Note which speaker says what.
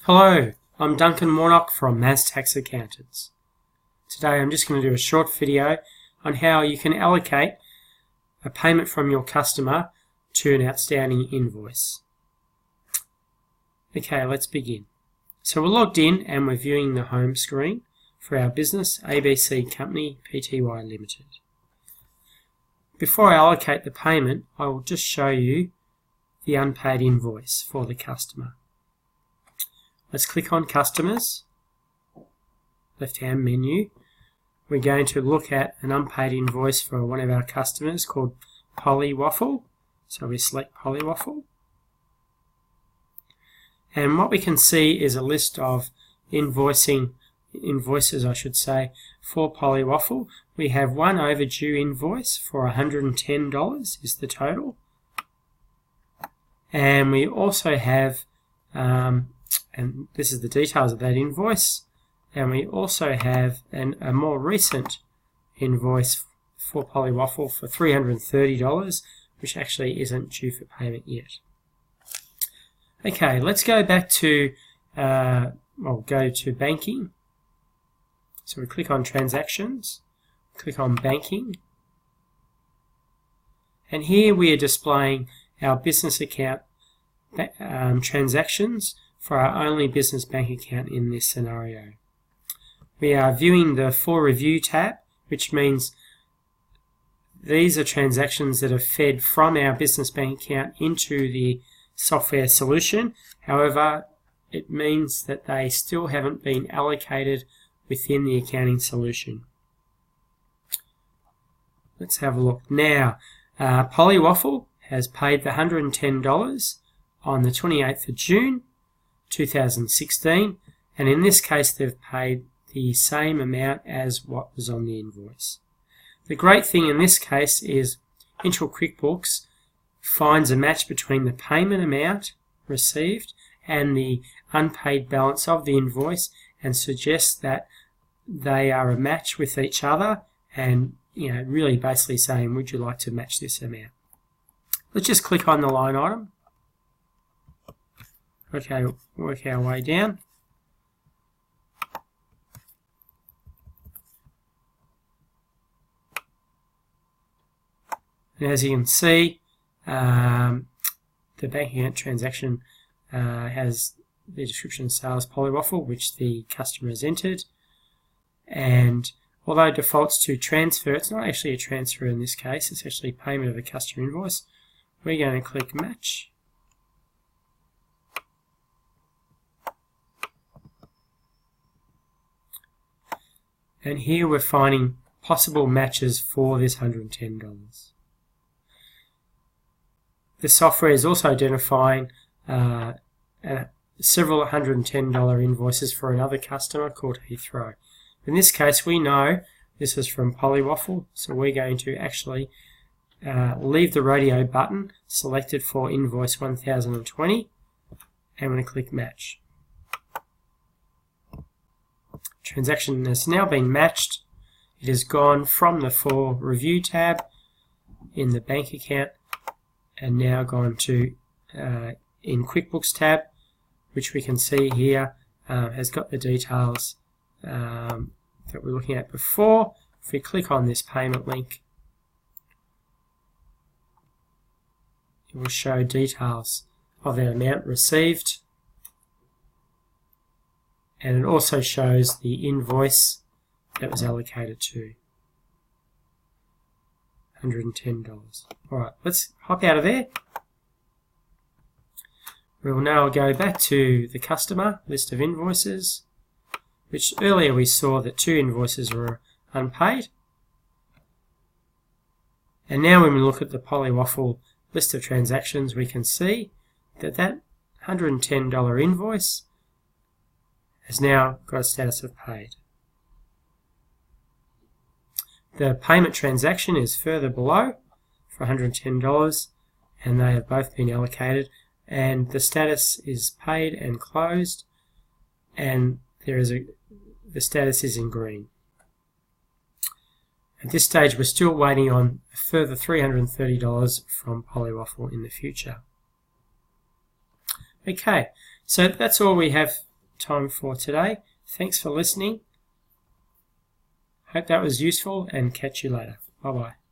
Speaker 1: Hello, I'm Duncan Warnock from Maz Tax Accountants. Today I'm just going to do a short video on how you can allocate a payment from your customer to an outstanding invoice. Okay, let's begin. So we're logged in and we're viewing the home screen for our business, ABC Company Pty Limited. Before I allocate the payment, I will just show you the unpaid invoice for the customer. Let's click on Customers, left-hand menu. We're going to look at an unpaid invoice for one of our customers called Polly Waffle. So we select Polly Waffle. And what we can see is a list of invoices, for Polly Waffle. We have one overdue invoice for $110 is the total. And we also have and this is the details of that invoice, and we also have a more recent invoice for Polly Waffle for $330, which actually isn't due for payment yet. Okay, let's go back to go to banking. So we click on Transactions, click on Banking, and here we are displaying our business account transactions for our only business bank account in this scenario. We are viewing the For Review tab, which means these are transactions that are fed from our business bank account into the software solution. However, it means that they still haven't been allocated within the accounting solution. Let's have a look now. Polly Waffle has paid the $110 on the 28th of June 2016, and in this case they've paid the same amount as what was on the invoice. The great thing in this case is Intuit QuickBooks finds a match between the payment amount received and the unpaid balance of the invoice and suggests that they are a match with each other, and really basically saying, would you like to match this amount? Let's just click on the line item. Okay, work our way down. And as you can see, the bank account transaction has the description sales Polly Waffle, which the customer has entered. And although it defaults to transfer, it's not actually a transfer in this case, it's actually payment of a customer invoice. We're going to click Match. And here we're finding possible matches for this $110. The software is also identifying several $110 invoices for another customer called Heathrow. In this case, we know this is from Polly Waffle, so we're going to actually leave the radio button selected for invoice 1020, and we're going to click Match. Transaction has now been matched. It has gone from the For Review tab in the bank account and now gone to in QuickBooks tab, which we can see here has got the details that we're looking at before. If we click on this payment link, it will show details of the amount received, and it also shows the invoice that was allocated to $110. Alright, let's hop out of there. We'll now go back to the customer list of invoices, which earlier we saw that 2 invoices were unpaid. And now when we look at the Polly Waffle list of transactions, we can see that that $110 invoice has now got a status of paid. The payment transaction is further below for $110, and they have both been allocated, and the status is paid and closed, and the status is in green. At this stage, we're still waiting on a further $330 from Polly Waffle in the future. Okay, so that's all we have time for today. Thanks for listening. Hope that was useful, and catch you later. Bye-bye.